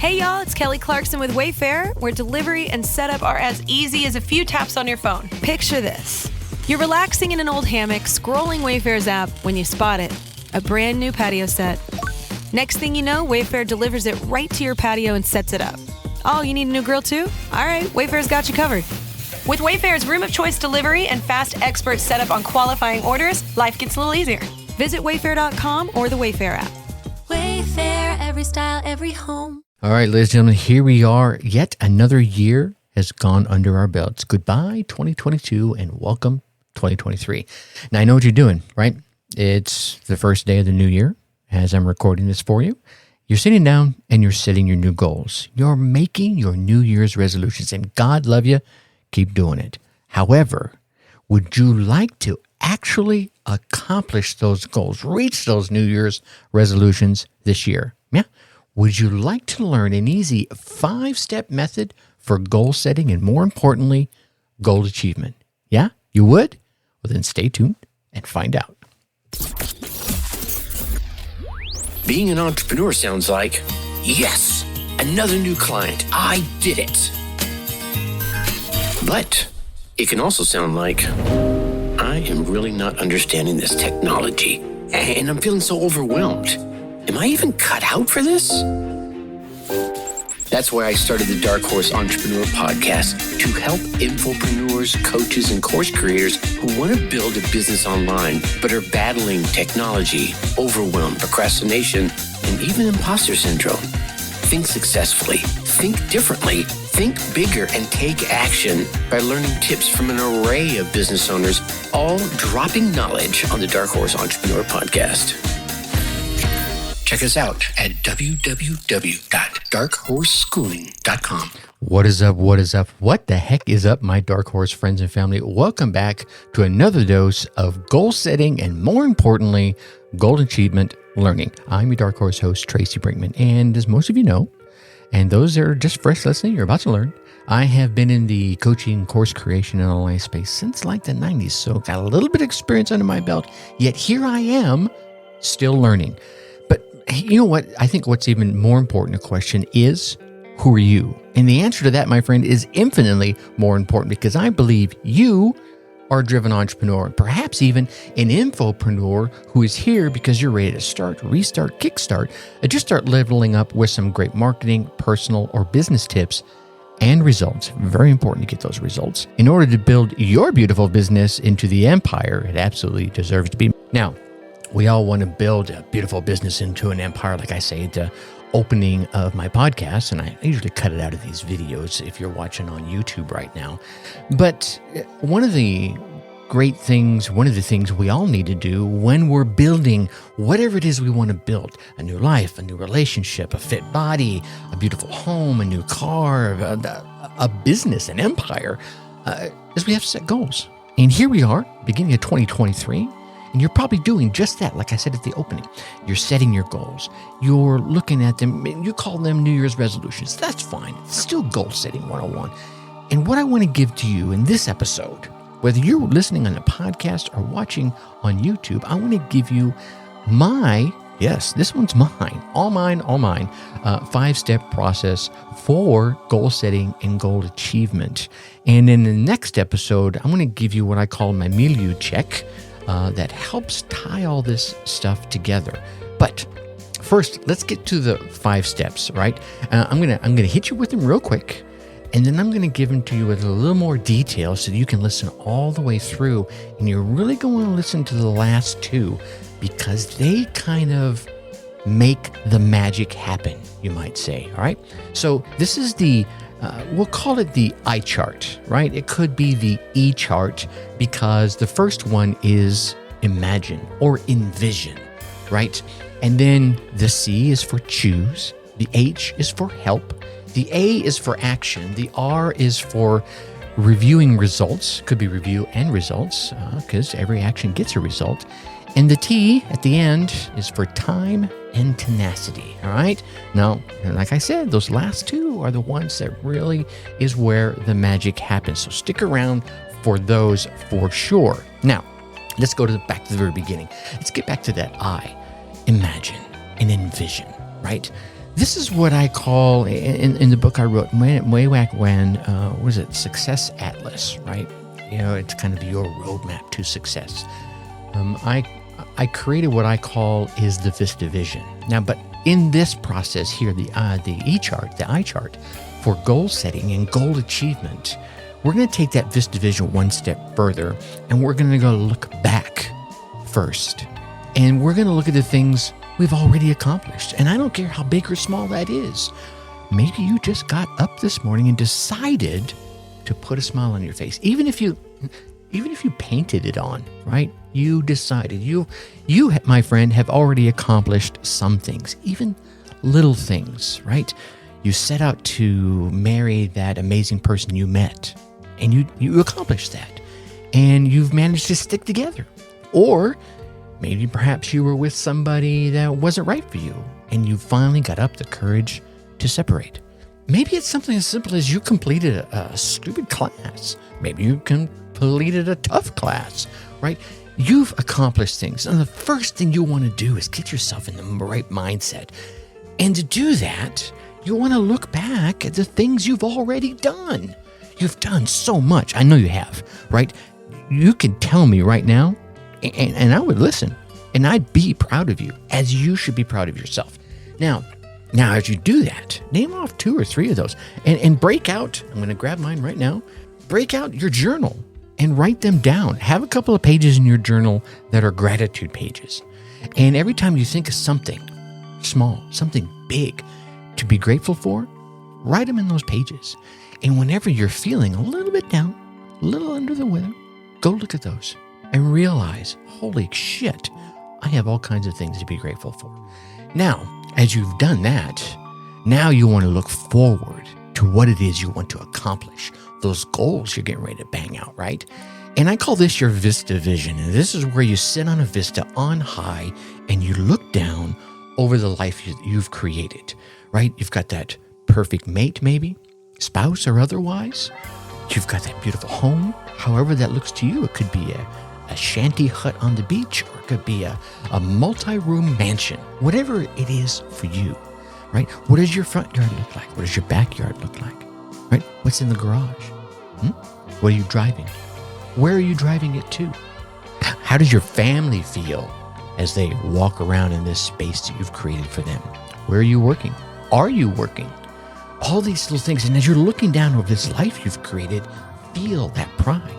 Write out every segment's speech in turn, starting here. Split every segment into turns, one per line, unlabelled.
Hey y'all, it's Kelly Clarkson with Wayfair, where delivery and setup are as easy as a few taps on your phone. Picture this. You're relaxing in an old hammock, scrolling Wayfair's app when you spot it. A brand new patio set. Next thing you know, Wayfair delivers it right to your patio and sets it up. Oh, you need a new grill too? All right, Wayfair's got you covered. With Wayfair's room of choice delivery and fast expert setup on qualifying orders, life gets a little easier. Visit wayfair.com or the Wayfair app.
Wayfair, every style, every home.
All right, ladies and gentlemen, here we are. Yet another year has gone under our belts. Goodbye, 2022, and welcome, 2023. Now, I know what you're doing, right? It's the first day of the new year as I'm recording this for you. You're sitting down and you're setting your new goals. You're making your New Year's resolutions, and God love you. Keep doing it. However, would you like to actually accomplish those goals, reach those New Year's resolutions this year? Yeah. Would you like to learn an easy 5-step method for goal setting and, more importantly, goal achievement? Yeah, you would? Well, then stay tuned and find out.
Being an entrepreneur sounds like, yes, another new client. I did it. But it can also sound like, I am really not understanding this technology, and I'm feeling so overwhelmed. Am I even cut out for this? That's why I started the Dark Horse Entrepreneur Podcast, to help infopreneurs, coaches, and course creators who want to build a business online but are battling technology, overwhelm, procrastination, and even imposter syndrome. Think successfully, think differently, think bigger, and take action by learning tips from an array of business owners, all dropping knowledge on the Dark Horse Entrepreneur Podcast. Check us out at www.darkhorseschooling.com.
What is up? What is up? What the heck is up, my Dark Horse friends and family? Welcome back to another dose of goal setting and, more importantly, goal achievement learning. I'm your Dark Horse host, Tracy Brinkmann, and as most of you know, and those that are just fresh listening, you're about to learn, I have been in the coaching, course creation, and online space since like the 90s, so got a little bit of experience under my belt, yet here I am still learning. You know what? I think what's even more important, a question is, who are you? And the answer to that, my friend, is infinitely more important, because I believe you are a driven entrepreneur, perhaps even an infopreneur who is here because you're ready to start, restart, kickstart, and just start leveling up with some great marketing, personal, or business tips and results. Very important to get those results in order to build your beautiful business into the empire it absolutely deserves to be. Now, we all want to build a beautiful business into an empire, like I say, the opening of my podcast, and I usually cut it out of these videos if you're watching on YouTube right now. But one of the things we all need to do when we're building whatever it is we want to build, a new life, a new relationship, a fit body, a beautiful home, a new car, a business, an empire, is we have to set goals. And here we are, beginning of 2023, and you're probably doing just that, like I said at the opening. You're setting your goals. You're looking at them. You call them New Year's resolutions. That's fine. It's still goal setting 101. And what I want to give to you in this episode, whether you're listening on a podcast or watching on YouTube, I want to give you this one's mine, all mine, 5-step process for goal setting and goal achievement. And in the next episode, I'm going to give you what I call my milieu check, that helps tie all this stuff together. But first, let's get to the 5 steps, right? I'm gonna hit you with them real quick, and then I'm gonna give them to you with a little more detail so that you can listen all the way through, and you're really going to listen to the last 2 because they kind of make the magic happen, you might say, all right? So this is we'll call it the iChart, right? It could be the eChart because the first one is imagine or envision, right? And then the C is for choose, the H is for help, the A is for action, the R is for reviewing results, could be review and results because every action gets a result, and the T at the end is for time and tenacity, all right? Now, like I said, those last 2 are the ones that really is where the magic happens. So stick around for those for sure. Now, let's go back to the very beginning. Let's get back to that I, imagine and envision, right? This is what I call, in the book I wrote way back when, was it Success Atlas, right? It's kind of your roadmap to success. I created what I call is the Vista Vision. Now, but in this process here, the iChart for goal setting and goal achievement, we're going to take that Vista Vision one step further, and we're going to go look back first. And we're going to look at the things we've already accomplished. And I don't care how big or small that is. Maybe you just got up this morning and decided to put a smile on your face. Even if you painted it on, right? You decided. You, my friend, have already accomplished some things, even little things, right? You set out to marry that amazing person you met, and you accomplished that. And you've managed to stick together. Or maybe perhaps you were with somebody that wasn't right for you, and you finally got up the courage to separate. Maybe it's something as simple as you completed a stupid class. Maybe you completed a tough class, right? You've accomplished things. And the first thing you want to do is get yourself in the right mindset. And to do that, you want to look back at the things you've already done. You've done so much. I know you have, right? You can tell me right now, and I would listen, and I'd be proud of you, as you should be proud of yourself. Now, as you do that, name off 2 or 3 of those, and break out, I'm going to grab mine right now, break out your journal and write them down. Have a couple of pages in your journal that are gratitude pages. And every time you think of something small, something big to be grateful for, write them in those pages. And whenever you're feeling a little bit down, a little under the weather, go look at those and realize, holy shit, I have all kinds of things to be grateful for. Now, as you've done that, now you want to look forward to what it is you want to accomplish, those goals you're getting ready to bang out, right? And I call this your Vista Vision. And this is where you sit on a vista on high and you look down over the life you've created, right? You've got that perfect mate, maybe, spouse or otherwise. You've got that beautiful home, however that looks to you. It could be a shanty hut on the beach, or it could be a multi-room mansion, whatever it is for you, right? What does your front yard look like? What does your backyard look like, right? What's in the garage? What are you driving? Where are you driving it to? How does your family feel as they walk around in this space that you've created for them? Where are you working? Are you working? All these little things. And as you're looking down over this life you've created, feel that pride.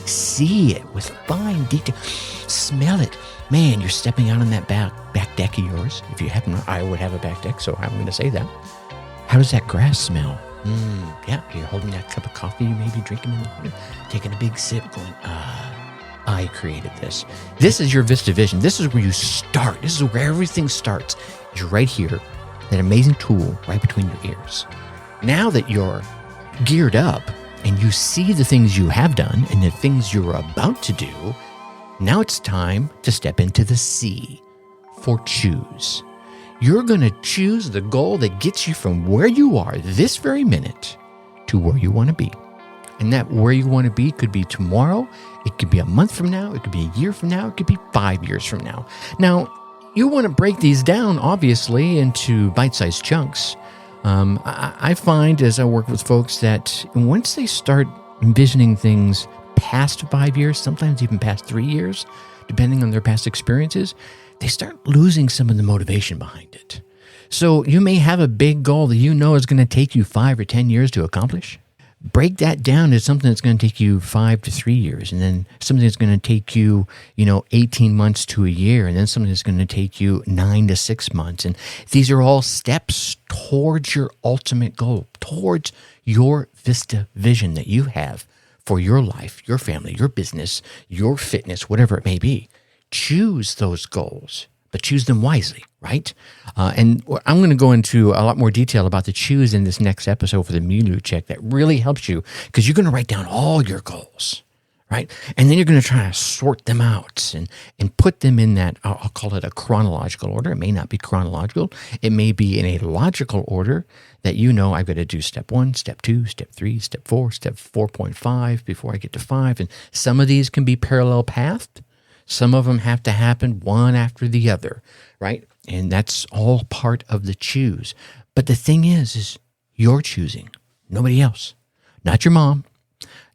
See it with fine detail. Smell it. Man, you're stepping out on that back deck of yours. If you haven't, I would have a back deck, so I'm going to say that. How does that grass smell? Yeah, you're holding that cup of coffee you may be drinking in the morning, taking a big sip, going, I created this. This is your Vista Vision. This is where you start. This is where everything starts. Is right here, that amazing tool right between your ears. Now that you're geared up and you see the things you have done and the things you're about to do, now it's time to step into the C for choose. You're going to choose the goal that gets you from where you are this very minute to where you want to be. And that where you want to be could be tomorrow. It could be a month from now. It could be a year from now. It could be 5 years from now. Now, you want to break these down, obviously, into bite-sized chunks. I find as I work with folks that once they start envisioning things past 5 years, sometimes even past 3 years, depending on their past experiences, they start losing some of the motivation behind it. So you may have a big goal that you know is going to take you 5 or 10 years to accomplish. Break that down to something that's going to take you 5 to 3 years, and then something that's going to take you, 18 months to a year, and then something that's going to take you 9 to 6 months. And these are all steps towards your ultimate goal, towards your Vista Vision that you have for your life, your family, your business, your fitness, whatever it may be. Choose those goals, but choose them wisely, right? And I'm going to go into a lot more detail about the choose in this next episode for the milieu check that really helps you, because you're going to write down all your goals, right? And then you're going to try to sort them out and put them in that, I'll call it a chronological order. It may not be chronological. It may be in a logical order that I've got to do step 1, step 2, step 3, step 4, step 4.5 before I get to 5. And some of these can be parallel pathed. Some of them have to happen one after the other, right? And that's all part of the choose. But the thing is you're choosing, nobody else. Not your mom,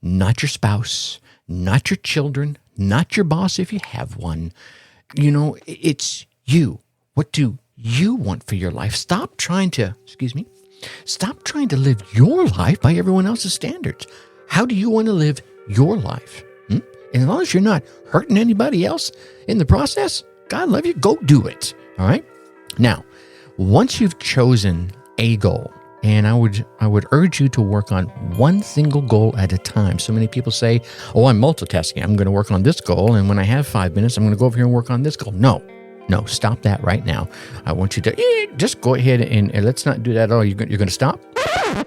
not your spouse, not your children, not your boss if you have one. It's you. What do you want for your life? Stop trying to live your life by everyone else's standards. How do you want to live your life? And as long as you're not hurting anybody else in the process, God love you, go do it. All right? Now, once you've chosen a goal, and I would urge you to work on one single goal at a time. So many people say, I'm multitasking. I'm going to work on this goal, and when I have 5 minutes, I'm going to go over here and work on this goal. No, stop that right now. I want you to just go ahead and let's not do that at all. You're going to stop, and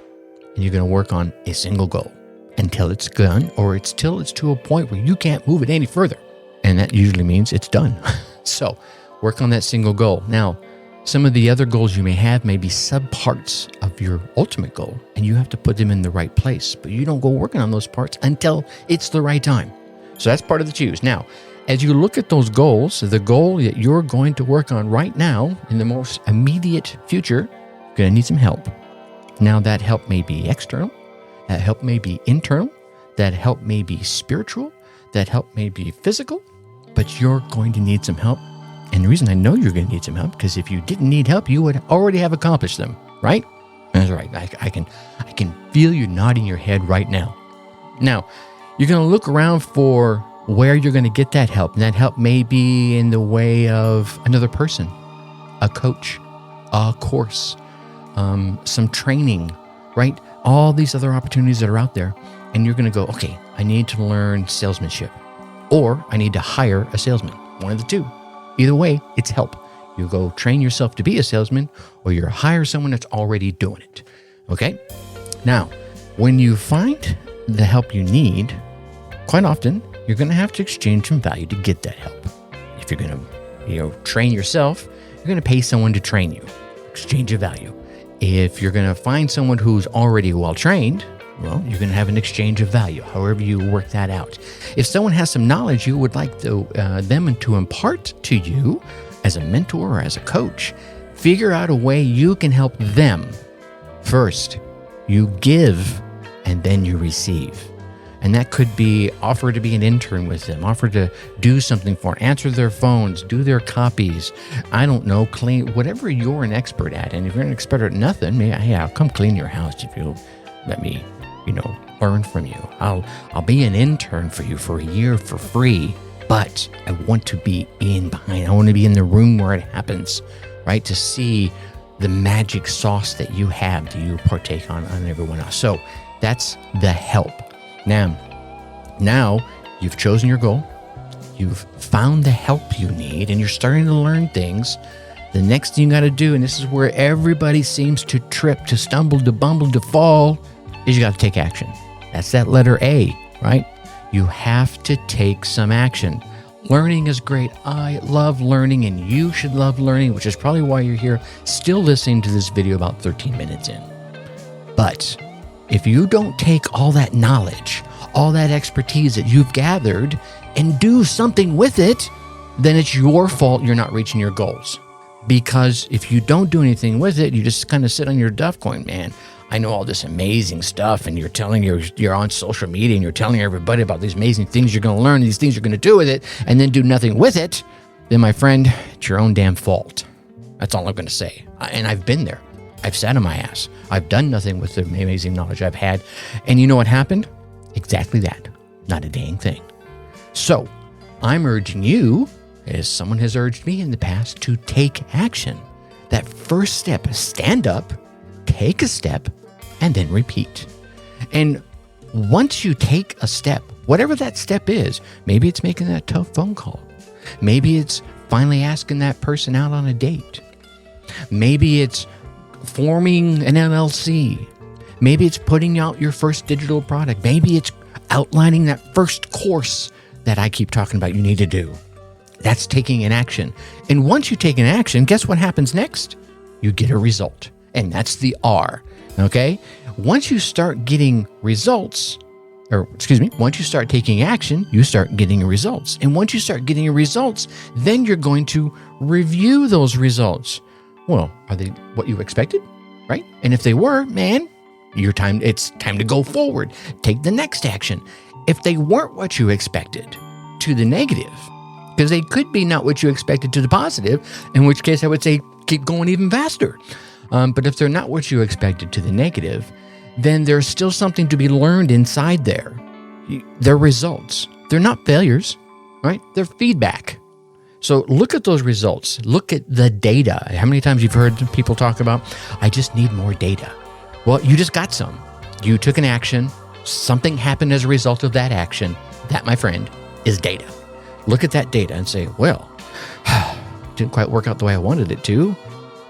you're going to work on a single goal until it's done, or till it's to a point where you can't move it any further. And that usually means it's done. So work on that single goal. Now, some of the other goals you may have may be subparts of your ultimate goal, and you have to put them in the right place. But you don't go working on those parts until it's the right time. So that's part of the choose. Now, as you look at those goals, the goal that you're going to work on right now in the most immediate future, you're going to need some help. Now, that help may be external. That help may be internal. That help may be spiritual. That help may be physical. But you're going to need some help. And the reason I know you're going to need some help, because if you didn't need help, you would already have accomplished them, right? That's right. I can feel you nodding your head right now. Now, you're going to look around for where you're going to get that help. And that help may be in the way of another person, a coach, a course, some training, right? All these other opportunities that are out there. And you're going to go, okay, I need to learn salesmanship, or I need to hire a salesman. One of the two. Either way, it's help. You go train yourself to be a salesman, or you hire someone that's already doing it. Okay? Now, when you find the help you need, quite often, you're going to have to exchange some value to get that help. If you're going to, train yourself, you're going to pay someone to train you. Exchange of value. If you're going to find someone who's already well trained, well, you're going to have an exchange of value, however you work that out. If someone has some knowledge you would like them to impart to you as a mentor or as a coach, figure out a way you can help them. First, you give, and then you receive. And that could be offer to be an intern with them, offer to do something for them, answer their phones, do their copies, I don't know, clean, whatever you're an expert at. And if you're an expert at nothing, I'll come clean your house if you'll let me learn from you. I'll be an intern for you for a year for free, but I want to be I want to be in the room where it happens, right? To see the magic sauce that you have, that you partake on everyone else. So that's the help. Now you've chosen your goal. You've found the help you need, and you're starting to learn things. The next thing you got to do, and this is where everybody seems to trip, to stumble, to bumble, to fall, is you got to take action. That's that letter A, right? You have to take some action. Learning is great. I love learning, and you should love learning, which is probably why you're here still listening to this video about 13 minutes in. But if you don't take all that knowledge, all that expertise that you've gathered, and do something with it, then it's your fault you're not reaching your goals. Because if you don't do anything with it, you just kind of sit on your duff going, man, I know all this amazing stuff, and you're on social media and you're telling everybody about these amazing things you're going to learn, these things you're going to do with it, and then do nothing with it, then my friend, it's your own damn fault. That's all I'm going to say. And I've been there. I've sat on my ass. I've done nothing with the amazing knowledge I've had. And you know what happened? Exactly that. Not a dang thing. So I'm urging you, as someone has urged me in the past, to take action. That first step, stand up, take a step, and then repeat. And once you take a step, whatever that step is, maybe it's making that tough phone call. Maybe it's finally asking that person out on a date. Maybe it's forming an LLC. Maybe it's putting out your first digital product. Maybe it's outlining that first course that I keep talking about you need to do. That's taking an action. And once you take an action, guess what happens next? You get a result. And that's the R, okay? Once you start getting results, once you start taking action, you start getting results. And once you start getting results, then you're going to review those results. Well, are they what you expected? right? And if they were, man, it's time to go forward. Take the next action. If they weren't what you expected, to the negative, because they could be not what you expected to the positive, in which case I would say keep going even faster. But if they're not what you expected to the negative, then there's still something to be learned inside there. They're results. They're not failures, right? They're feedback. So look at those results. Look at the data. How many times you've heard people talk about, I just need more data. Well, you just got some. You took an action. Something happened as a result of that action. That, my friend, is data. Look at that data and say, well, didn't quite work out the way I wanted it to,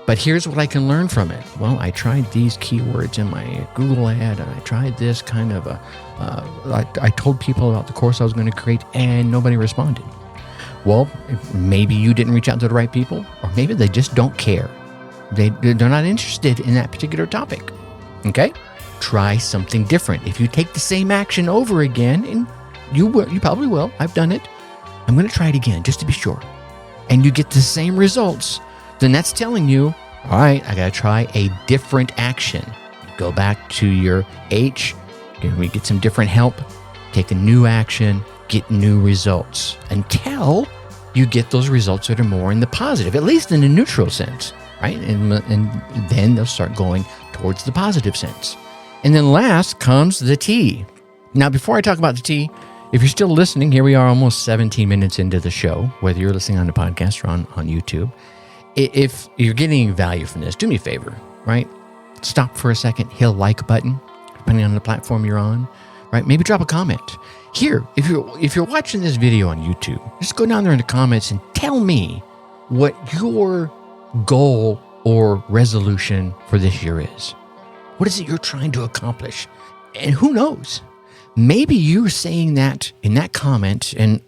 but here's what I can learn from it. Well, I tried these keywords in my Google ad, and I tried this kind of I told people about the course I was going to create, and nobody responded. Well, maybe you didn't reach out to the right people, or maybe they just don't care. They're not interested in that particular topic. Okay? Try something different. If you take the same action over again, and you probably will. I've done it. I'm going to try it again just to be sure. And you get the same results, then that's telling you, all right, I got to try a different action. Go back to your H. Can we get some different help? Take a new action, get new results until you get those results that are more in the positive, at least in the neutral sense, right? And then they'll start going towards the positive sense. And then last comes the T. Now, before I talk about the T, if you're still listening, here we are almost 17 minutes into the show, whether you're listening on the podcast or on YouTube. If you're getting value from this, do me a favor, right? Stop for a second, hit a like button, depending on the platform you're on, right? Maybe drop a comment. Here, if you're watching this video on YouTube, just go down there in the comments and tell me what your goal or resolution for this year is. What is it you're trying to accomplish? And who knows? Maybe you're saying that in that comment, and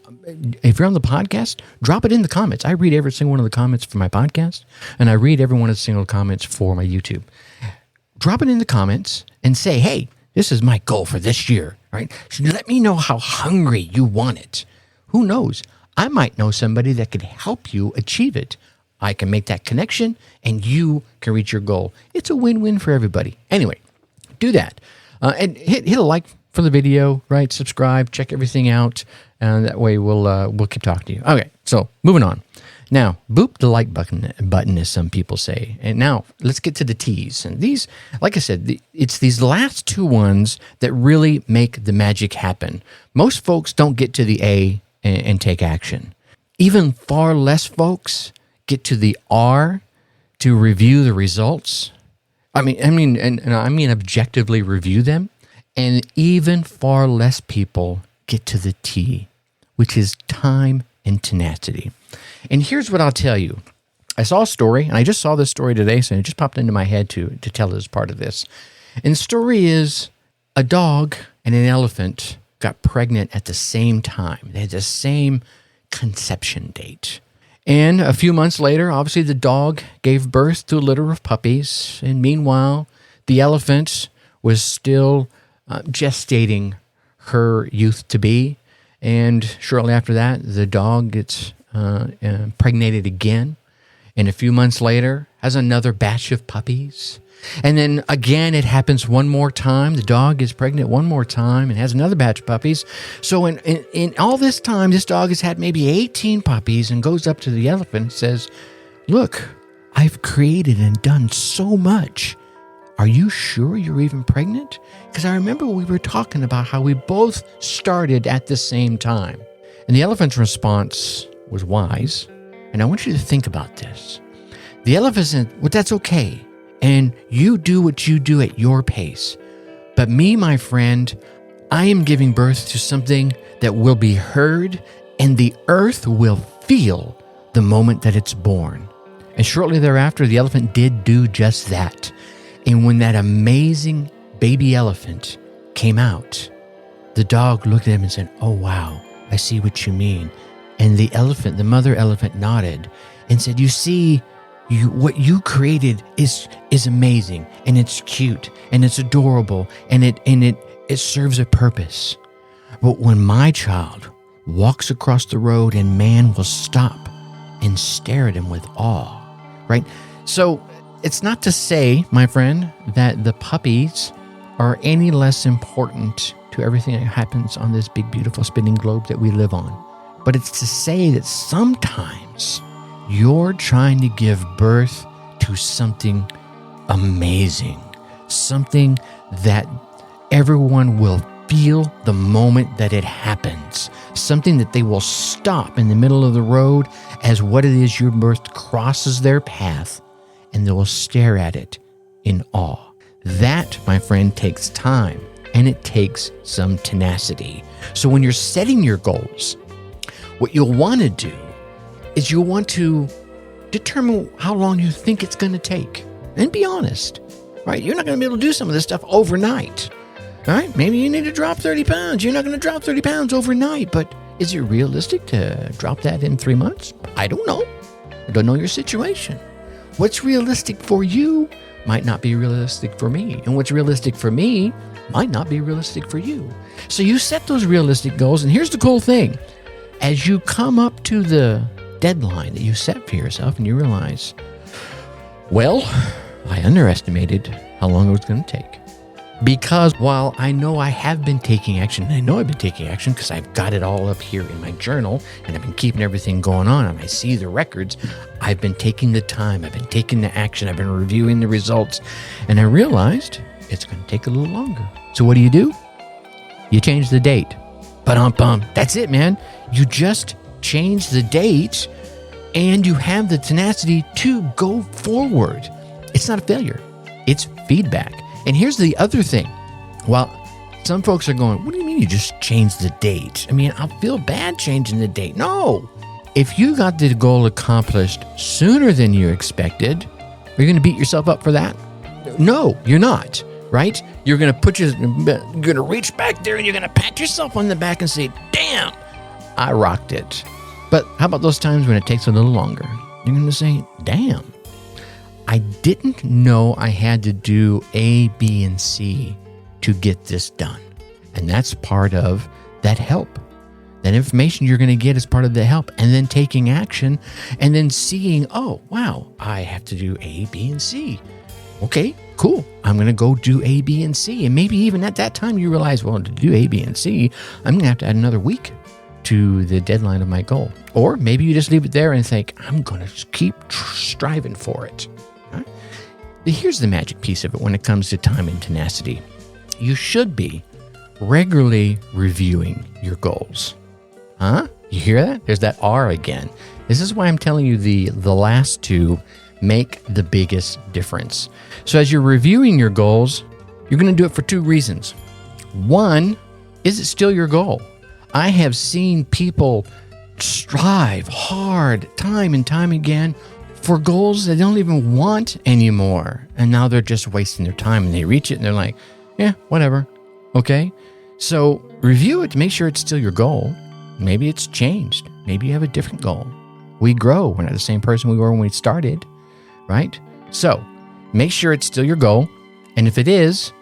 if you're on the podcast, drop it in the comments. I read every single one of the comments for my podcast, and I read every one of the single comments for my YouTube. Drop it in the comments and say, hey, this is my goal for this year, right? So let me know how hungry you want it. Who knows? I might know somebody that could help you achieve it. I can make that connection, and you can reach your goal. It's a win-win for everybody. Anyway, do that. And hit a like for the video, right? Subscribe, check everything out, and that way we'll keep talking to you. Okay, so moving on. Now, boop the like button, as some people say. And now let's get to the T's. And these, like I said, it's these last two ones that really make the magic happen. Most folks don't get to the A and take action. Even far less folks get to the R to review the results. I mean objectively review them. And even far less people get to the T, which is time and tenacity. And here's what I'll tell you. I saw a story, and I just saw this story today, so it just popped into my head to tell as part of this. And the story is a dog and an elephant got pregnant at the same time. They had the same conception date. And a few months later, obviously the dog gave birth to a litter of puppies. And meanwhile, the elephant was still gestating her youth to be. And shortly after that, the dog gets impregnated again. And a few months later, has another batch of puppies. And then again, it happens one more time. The dog is pregnant one more time and has another batch of puppies. So in all this time, this dog has had maybe 18 puppies and goes up to the elephant and says, look, I've created and done so much. Are you sure you're even pregnant? Because I remember we were talking about how we both started at the same time. And the elephant's response was wise. And I want you to think about this. The elephant said, well, that's okay. And you do what you do at your pace. But me, my friend, I am giving birth to something that will be heard, and the earth will feel the moment that it's born. And shortly thereafter, the elephant did do just that. And when that amazing baby elephant came out, the dog looked at him and said, oh, wow, I see what you mean. And the elephant, the mother elephant, nodded and said, you see, what you created is amazing, and it's cute, and it's adorable, and it serves a purpose. But when my child walks across the road, and man will stop and stare at him with awe, right? So it's not to say, my friend, that the puppies are any less important to everything that happens on this big, beautiful spinning globe that we live on. But it's to say that sometimes you're trying to give birth to something amazing, something that everyone will feel the moment that it happens, something that they will stop in the middle of the road as what it is you birthed crosses their path, and they will stare at it in awe. That, my friend, takes time, and it takes some tenacity. So when you're setting your goals, what you'll want to do is you'll want to determine how long you think it's going to take. And be honest, right? You're not going to be able to do some of this stuff overnight, right? Maybe you need to drop 30 pounds. You're not going to drop 30 pounds overnight, but is it realistic to drop that in 3 months? I don't know. I don't know your situation. What's realistic for you might not be realistic for me. And what's realistic for me might not be realistic for you. So you set those realistic goals. And here's the cool thing. As you come up to the deadline that you set for yourself and you realize, well, I underestimated how long it was going to take. Because while I know I have been taking action, and I know I've been taking action because I've got it all up here in my journal and I've been keeping everything going on and I see the records, I've been taking the time, I've been taking the action, I've been reviewing the results, and I realized it's going to take a little longer. So what do? You change the date. Ba-dum-bum. That's it, man. You just change the date and you have the tenacity to go forward. It's not a failure. It's feedback. And here's the other thing. While some folks are going, what do you mean you just changed the date? I mean, I'll feel bad changing the date. No. If you got the goal accomplished sooner than you expected, are you going to beat yourself up for that? No, you're not, right? You're going to reach back there and you're going to pat yourself on the back and say, damn, I rocked it. But how about those times when it takes a little longer? You're going to say, damn, I didn't know I had to do A, B, and C to get this done. And that's part of that help. That information you're going to get is part of the help. And then taking action and then seeing, oh, wow, I have to do A, B, and C. Okay, cool. I'm going to go do A, B, and C. And maybe even at that time you realize, well, to do A, B, and C, I'm going to have to add another week to the deadline of my goal. Or maybe you just leave it there and think, I'm going to keep striving for it. Right? Here's the magic piece of it when it comes to time and tenacity. You should be regularly reviewing your goals. Huh? You hear that? There's that R again. This is why I'm telling you the last two make the biggest difference. So as you're reviewing your goals, you're going to do it for two reasons. One, is it still your goal? I have seen people strive hard time and time again for goals they don't even want anymore. And now they're just wasting their time and they reach it and they're like, yeah, whatever. Okay. So review it to make sure it's still your goal. Maybe it's changed. Maybe you have a different goal. We grow. We're not the same person we were when we started, right? So make sure it's still your goal. And if it is,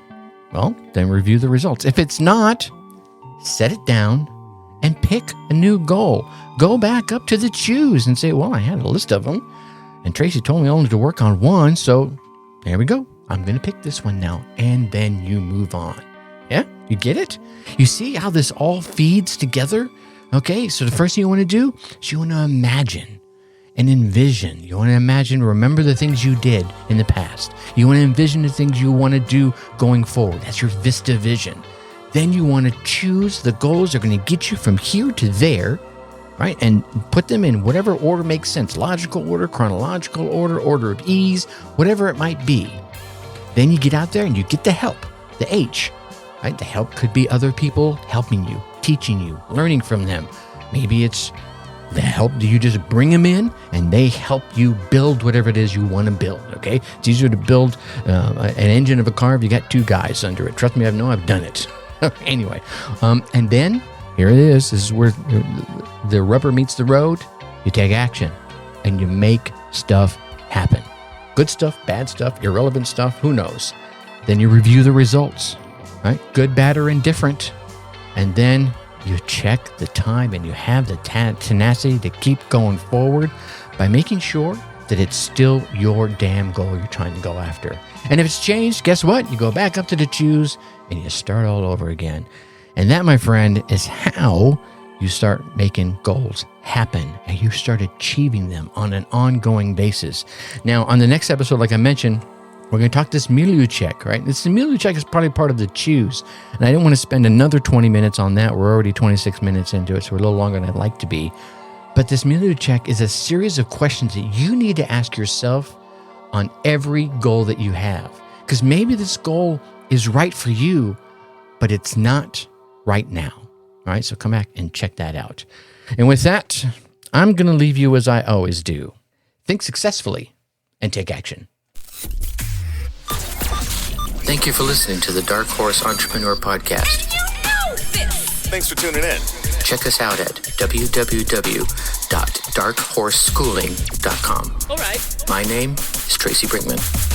well, then review the results. If it's not, set it down and pick a new goal. Go back up to the choose and say, well, I had a list of them and Tracy told me only to work on one. So there we go. I'm going to pick this one now. And then you move on. Yeah, you get it? You see how this all feeds together? Okay, so the first thing you want to do is you want to imagine and envision. You want to imagine, remember the things you did in the past. You want to envision the things you want to do going forward. That's your Vista vision. Then you want to choose the goals that are going to get you from here to there, right? And put them in whatever order makes sense. Logical order, chronological order, order of ease, whatever it might be. Then you get out there and you get the help, the H, right? The help could be other people helping you, teaching you, learning from them. Maybe it's the help. Do you just bring them in and they help you build whatever it is you want to build, okay? It's easier to build an engine of a car if you got two guys under it. Trust me, I've done it. Anyway, and then here it is. This is where the rubber meets the road. You take action and you make stuff happen. Good stuff, bad stuff, irrelevant stuff, who knows? Then you review the results, right? Good, bad, or indifferent. And then you check the time and you have the tenacity to keep going forward by making sure that it's still your damn goal you're trying to go after. And if it's changed, guess what? You go back up to the choose and you start all over again. And that, my friend, is how you start making goals happen and you start achieving them on an ongoing basis. Now, on the next episode, like I mentioned, we're going to talk this milieu check, right? This milieu check is probably part of the choose. And I didn't want to spend another 20 minutes on that. We're already 26 minutes into it, so we're a little longer than I'd like to be. But this milieu check is a series of questions that you need to ask yourself on every goal that you have. Because maybe this goal is right for you, but it's not right now. All right, so come back and check that out. And with that, I'm going to leave you as I always do. Think successfully and take action.
Thank you for listening to the Dark Horse Entrepreneur Podcast.
And you know this!
Thanks for tuning in.
Check us out at www.darkhorseschooling.com.
All right.
My name is Tracy Brinkmann.